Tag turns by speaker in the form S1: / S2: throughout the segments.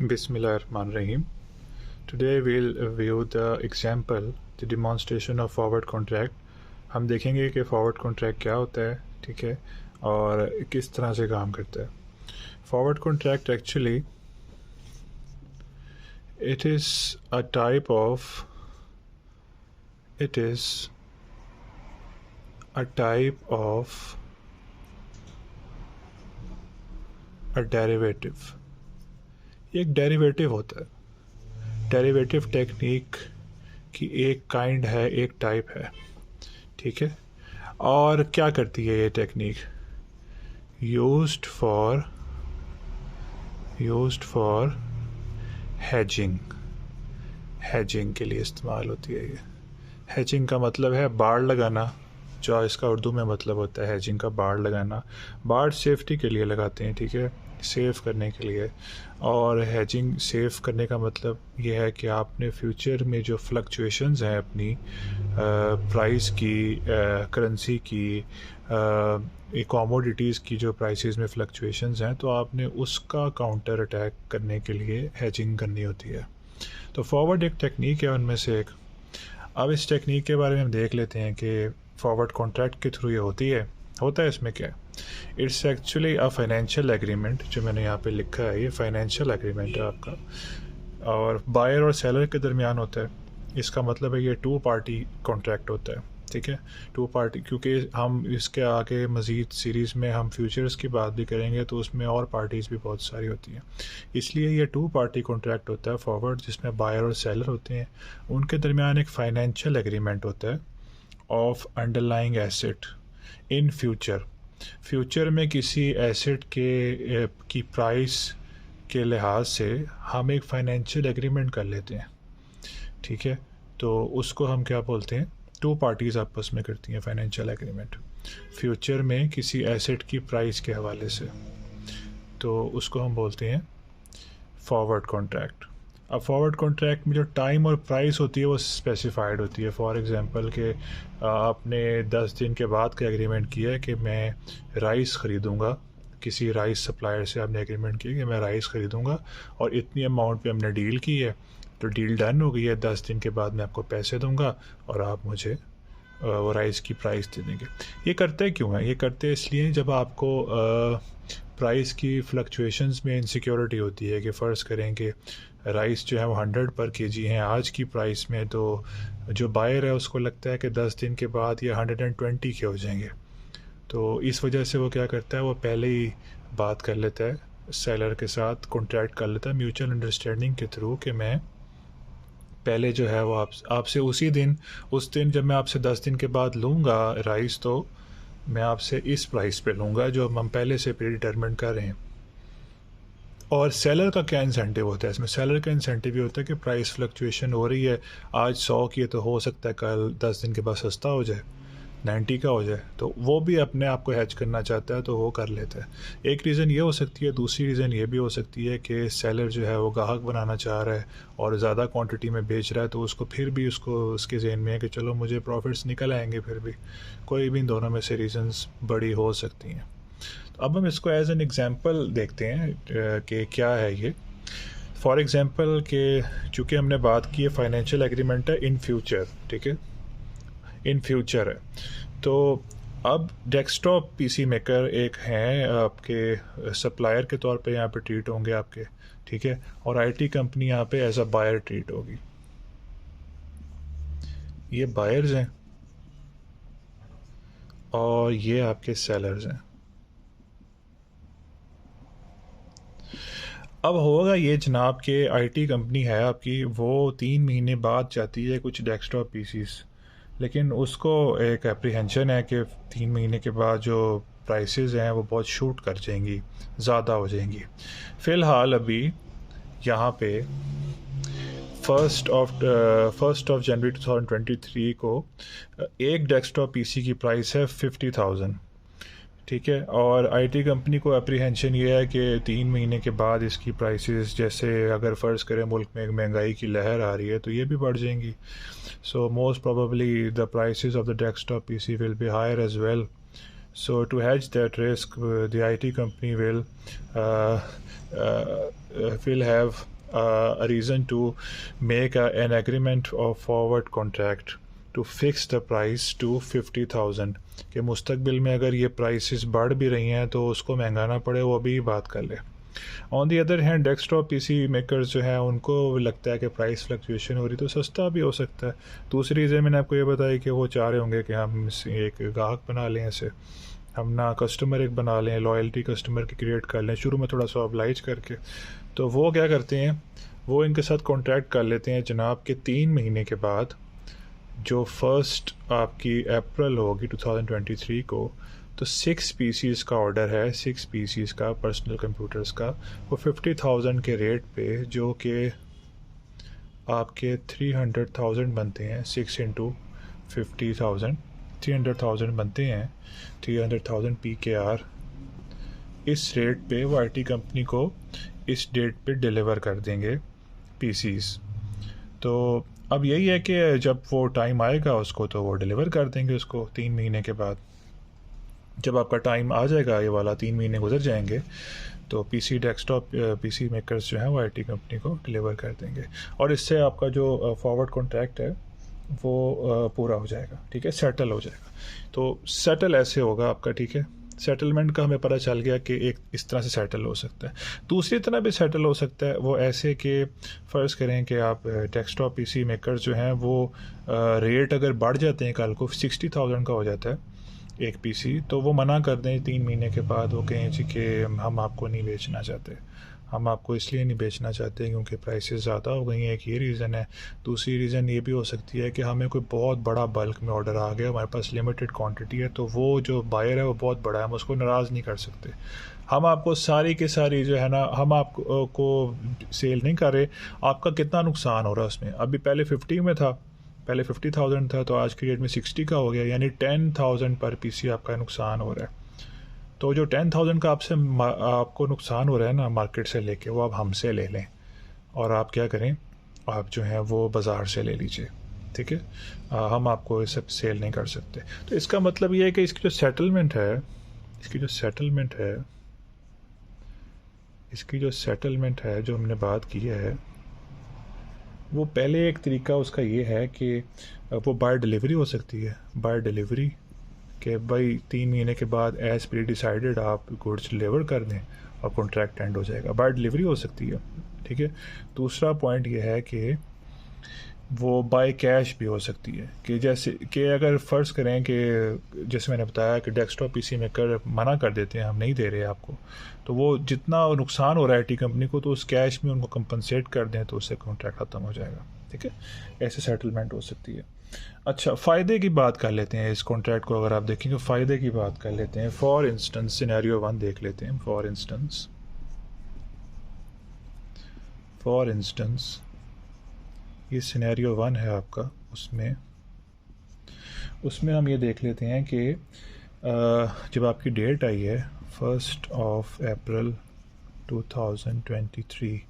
S1: Bismillahirrahmanirrahim. Today we'll view the example, the demonstration of forward contract. हम देखेंगे कि forward contract क्या होता है, ठीक है, और किस तरह से काम करता है. Forward contract actually it is a type of a derivative. ये एक डेरिवेटिव होता है. डेरिवेटिव टेक्निक की एक काइंड है, एक टाइप है, ठीक है. और क्या करती है ये टेक्निक? यूज्ड फॉर हेजिंग के लिए इस्तेमाल होती है. ये हेजिंग का मतलब है बाड़ लगाना, जो इसका उर्दू में मतलब होता है हेजिंग का बाड़ लगाना. बाड़ सेफ्टी के लिए लगाते हैं, ठीक है, सेव करने के लिए. और हेजिंग सेव करने का मतलब ये है कि आपने फ्यूचर में जो फ्लक्चुएशंस हैं अपनी प्राइस की, करेंसी की, कमोडिटीज़ की जो प्राइसेस में फ्लक्चुएशंस हैं, तो आपने उसका काउंटर अटैक करने के लिए हेजिंग करनी होती है. तो फॉरवर्ड एक टेक्निक है उनमें से एक. अब इस टेक्निक के बारे में हम देख लेते हैं कि फॉरवर्ड कॉन्ट्रैक्ट के थ्रू ये होता है. इसमें क्या है? It's actually a financial agreement. जो मैंने यहाँ पे लिखा है ये फाइनेंशियल एग्रीमेंट है आपका, और बायर और सेलर के दरमियान होता है. इसका मतलब है ये 2 पार्टी कॉन्ट्रैक्ट होता है, ठीक है, 2 पार्टी. क्योंकि हम इसके आगे मज़ीद सीरीज़ में हम फ्यूचर्स की बात भी करेंगे तो उसमें और पार्टीज़ भी बहुत सारी होती हैं. इसलिए ये 2 पार्टी कॉन्ट्रैक्ट होता है फॉरवर्ड, जिसमें बायर और सेलर होते हैं. उनके दरमियान एक फाइनेंशियल एग्रीमेंट होता है of underlying asset in future में किसी एसेट की प्राइस के लिहाज से हम एक फाइनेंशियल एग्रीमेंट कर लेते हैं, ठीक है. तो उसको हम क्या बोलते हैं? 2 पार्टीज़ आपस में करती हैं फाइनेंशियल एग्रीमेंट फ्यूचर में किसी एसेट की प्राइस के हवाले से. तो उसको हम बोलते हैं फॉरवर्ड कॉन्ट्रैक्ट. अब फॉरवर्ड कॉन्ट्रैक्ट में जो टाइम और प्राइस होती है वो स्पेसिफाइड होती है. फॉर एग्जांपल कि आपने 10 दिन के बाद का एग्रीमेंट किया है कि मैं राइस ख़रीदूँगा. किसी राइस सप्लायर से आपने एग्रीमेंट किया कि मैं राइस ख़रीदूँगा और इतनी अमाउंट पे हमने डील की है. तो डील डन हो गई है, 10 दिन के बाद मैं आपको पैसे दूँगा और आप मुझे वो राइस की प्राइस दे देंगे. ये करते क्यों हैं? ये करते इसलिए जब आपको प्राइस की फ्लक्चुएशंस में इनसिक्योरिटी होती है कि फ़र्ज़ करें कि राइस जो है वो 100 पर केजी हैं आज की प्राइस में, तो जो बायर है उसको लगता है कि 10 दिन के बाद ये 120 के हो जाएंगे. तो इस वजह से वो क्या करता है, वो पहले ही बात कर लेता है सेलर के साथ, कॉन्ट्रैक्ट कर लेता है म्यूचुअल अंडरस्टैंडिंग के थ्रू कि मैं पहले जो है वो आपसे उस दिन जब मैं आपसे 10 दिन के बाद लूँगा राइस, तो मैं आपसे इस प्राइस पे लूँगा जो हम पहले से प्री डिटरमिन कर रहे हैं. और सेलर का क्या इंसेंटिव होता है इसमें? सेलर का इंसेंटिव ये होता है कि प्राइस फ्लक्चुएशन हो रही है, आज 100 की है तो हो सकता है कल 10 दिन के बाद सस्ता हो जाए, 90 का हो जाए. तो वो भी अपने आप को हैच करना चाहता है तो वो कर लेता है. एक रीज़न ये हो सकती है. दूसरी रीज़न ये भी हो सकती है कि सेलर जो है वो ग्राहक बनाना चाह रहा है और ज़्यादा क्वांटिटी में बेच रहा है, तो उसको उसके जहन में है कि चलो मुझे प्रॉफिट्स निकल आएंगे. फिर भी कोई भी इन दोनों में से रीज़न्स बड़ी हो सकती हैं. तो अब हम इसको एज एन एग्ज़ाम्पल देखते हैं कि क्या है ये. फॉर एग्ज़ाम्पल कि चूँकि हमने बात की है फाइनेंशियल एग्रीमेंट है इन फ्यूचर, ठीक है, इन फ्यूचर है. तो अब डेस्कटॉप पीसी मेकर एक हैं आपके सप्लायर के तौर पे यहाँ पे ट्रीट होंगे आपके, ठीक है, और आईटी कंपनी यहाँ पे एज अ बायर ट्रीट होगी. ये बायर्स हैं और ये आपके सेलर्स हैं. अब होगा ये जनाब के आईटी कंपनी है आपकी, वो 3 महीने बाद चाहती है कुछ डेस्कटॉप पीसीस, लेकिन उसको एक एप्रीहेंशन है कि 3 महीने के बाद जो प्राइसेस हैं वो बहुत शूट कर जाएंगी, ज़्यादा हो जाएंगी. फ़िलहाल अभी यहाँ पे 1 जनवरी 2023 को एक डेस्कटॉप पीसी की प्राइस है 50,000, ठीक है. और आईटी कंपनी को अप्रीहेंशन ये है कि 3 महीने के बाद इसकी प्राइसेस, जैसे अगर फ़र्ज़ करें मुल्क में महंगाई की लहर आ रही है तो ये भी बढ़ जाएंगी. So most probably the prices of the desktop PC will be higher as well. So to hedge that risk, the IT company will have reason to make an agreement of forward contract to fix the price to 50,000 कि मुस्तकबिल में अगर ये prices बढ़ भी रही हैं तो उसको महंगाना पड़े, वो भी बात कर ले। On the other hand desktop PC makers जो है उनको लगता है कि प्राइस फ्लक्चुएशन हो रही तो सस्ता भी हो सकता है। दूसरी रीज़न मैंने आपको ये बताया कि वो चाह रहे होंगे कि हम एक ग्राहक बना लें, ऐसे हम ना कस्टमर एक बना लें, लॉयल्टी कस्टमर की क्रिएट कर लें शुरू में थोड़ा सा ऑब्लाइज करके। तो वो क्या करते हैं, वो इनके साथ कॉन्ट्रैक्ट कर लेते हैं जनाब के 3 महीने के बाद, जो फर्स्ट आपकी अप्रैल होगी 2023 को, तो 6 पीसीज़ का ऑर्डर है, 6 पीसीज़ का पर्सनल कंप्यूटर्स का, वो 50,000 के रेट पे, जो कि आपके 300,000 बनते हैं। 6 इंटू 50,000 300,000 बनते हैं, 300,000 PKR। इस रेट पे वो आईटी कंपनी को इस डेट पे डिलीवर कर देंगे पीसीज़। तो अब यही है कि जब वो टाइम आएगा उसको तो वो डिलीवर कर देंगे उसको 3 महीने के बाद। जब आपका टाइम आ जाएगा, ये वाला 3 महीने गुजर जाएंगे, तो पीसी डेस्कटॉप पीसी मेकर्स जो हैं वो आईटी कंपनी को डिलीवर कर देंगे और इससे आपका जो फॉरवर्ड कॉन्ट्रैक्ट है वो पूरा हो जाएगा, ठीक है, सेटल हो जाएगा। तो सेटल ऐसे होगा आपका, ठीक है। सेटलमेंट का हमें पता चल गया कि एक इस तरह से सेटल हो सकता है। दूसरी तरह भी सेटल हो सकता है, वो ऐसे कि फ़र्ज़ करें कि आप डेस्कटॉप पीसी मेकर्स जो हैं वो रेट अगर बढ़ जाते हैं, कल को 60,000 का हो जाता है एक पीसी, तो वो मना कर दें 3 महीने के बाद, वो कहें जी कि हम आपको नहीं बेचना चाहते, हम आपको इसलिए नहीं बेचना चाहते क्योंकि प्राइसेस ज़्यादा हो गई हैं। एक ये रीज़न है। दूसरी रीज़न ये भी हो सकती है कि हमें कोई बहुत बड़ा बल्क में ऑर्डर आ गया, हमारे पास लिमिटेड क्वांटिटी है, तो वो जो बायर है वो बहुत बड़ा है, हम उसको नाराज़ नहीं कर सकते। हम आपको सारी की सारी जो है ना, हम आपको सेल नहीं कर रहे, आपका कितना नुकसान हो रहा है उसमें। अभी पहले 50 में था, पहले 50,000 था, तो आज की डेट में 60 का हो गया, यानी 10,000 पर पीसी आपका नुकसान हो रहा है। तो जो 10,000 का आपको नुकसान हो रहा है ना मार्केट से लेके, वो आप हमसे ले लें और आप क्या करें, आप जो है वो बाज़ार से ले लीजिए, ठीक है। हम आपको ये सब सेल नहीं कर सकते। तो इसका मतलब ये है कि इसकी जो सेटलमेंट है, इसकी जो सेटलमेंट है जो हमने बात की है, वो पहले एक तरीका उसका ये है कि वो बाय डिलीवरी हो सकती है। बाय डिलीवरी कि भाई 3 महीने के बाद एज प्री डिसाइडेड आप गुड्स डिलीवर कर दें और कॉन्ट्रैक्ट एंड हो जाएगा। बाय डिलीवरी हो सकती है, ठीक है। दूसरा पॉइंट ये है कि वो बाय कैश भी हो सकती है, कि जैसे कि अगर फ़र्ज़ करें कि जैसे मैंने बताया कि डेस्कटॉप पीसी मेकर मना कर देते हैं, हम नहीं दे रहे आपको, तो वो जितना नुकसान हो रहा है आईटी कंपनी को, तो उस कैश में उनको कंपनसेट कर दें तो उससे कॉन्ट्रैक्ट ख़त्म हो जाएगा, ठीक है। ऐसे सेटलमेंट हो सकती है। अच्छा, फ़ायदे की बात कर लेते हैं। इस कॉन्ट्रैक्ट को अगर आप देखेंगे, फ़ायदे की बात कर लेते हैं। फॉर इंस्टेंस सिनेरियो 1 देख लेते हैं। फॉर इंस्टेंस ये सिनेरियो 1 है आपका। उसमें हम ये देख लेते हैं कि जब आपकी डेट आई है 1 अप्रैल 2023,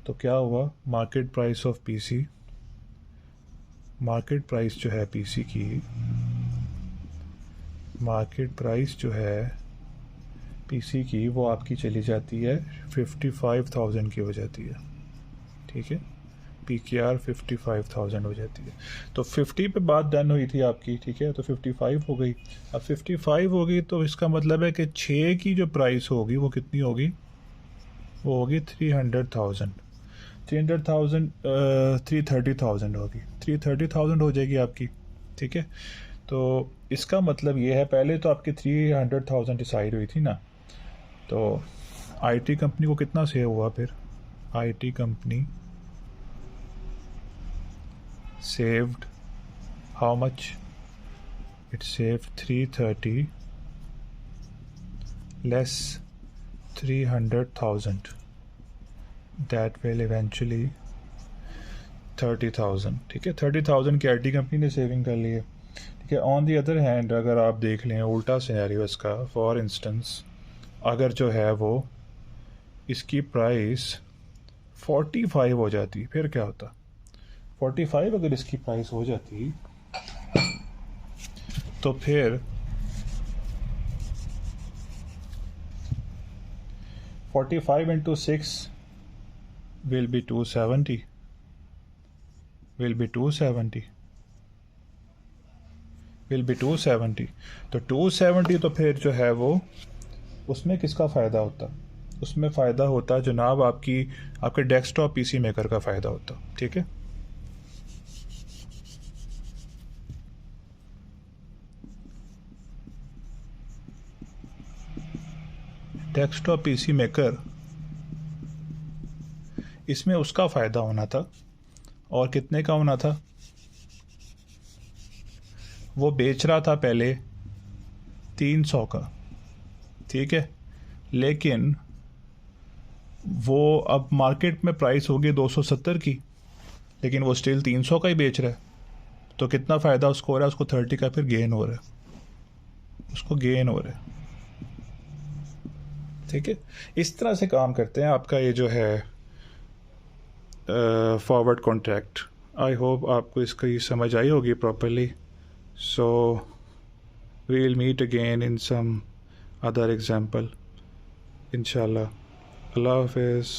S1: तो क्या हुआ, market price of PC, market price जो है पीसी की, मार्केट प्राइस जो है पीसी की, वो आपकी चली जाती है 55,000 की हो जाती है, ठीक है। PKR 55,000 हो जाती है। तो 50 पे बात डन हुई थी आपकी, ठीक है, तो 55 हो गई। अब 55 हो गई तो इसका मतलब है कि 6 की जो प्राइस होगी वो कितनी होगी, वो होगी 330,000 330,000 होगी, 330,000 हो जाएगी आपकी, ठीक है। तो इसका मतलब ये है, पहले तो आपकी 300,000 डिसाइड हुई थी ना, तो आईटी कंपनी को कितना सेव हुआ फिर, IT company saved how much, it saved 330 less 300,000, that will eventually 30,000, ठीक है। 30,000 की आईटी कंपनी ने सेविंग कर ली है, ठीक है। ऑन दी अदर हैंड अगर आप देख लें उल्टा सिनेरियो इसका, फॉर इंस्टेंस अगर जो है वो इसकी प्राइस 45 हो जाती, फिर क्या होता, 45 अगर इसकी प्राइस हो जाती तो फिर 45 into 6 will be 270 will be 270 will be 270। तो 270 तो फिर जो है वो उसमें किसका फ़ायदा होता? उसमें फ़ायदा होता जनाब आपके डेस्कटॉप पीसी मेकर का फ़ायदा होता। ठीक है, डेस्कटॉप पीसी मेकर, इसमें उसका फ़ायदा होना था। और कितने का होना था? वो बेच रहा था पहले 300 का, ठीक है, लेकिन वो अब मार्केट में प्राइस होगी 270 की, लेकिन वो स्टिल 300 का ही बेच रहा है। तो कितना फ़ायदा उसको हो रहा है? उसको 30 का फिर गेन हो रहा है, उसको गेन हो रहा है। ठीक है, इस तरह से काम करते हैं आपका ये जो है फॉरवर्ड कॉन्ट्रैक्ट। आई होप आपको इसकी समझ आई होगी properly. So we will meet again in some other example इंशाल्लाह। अल्लाह हाफिज़।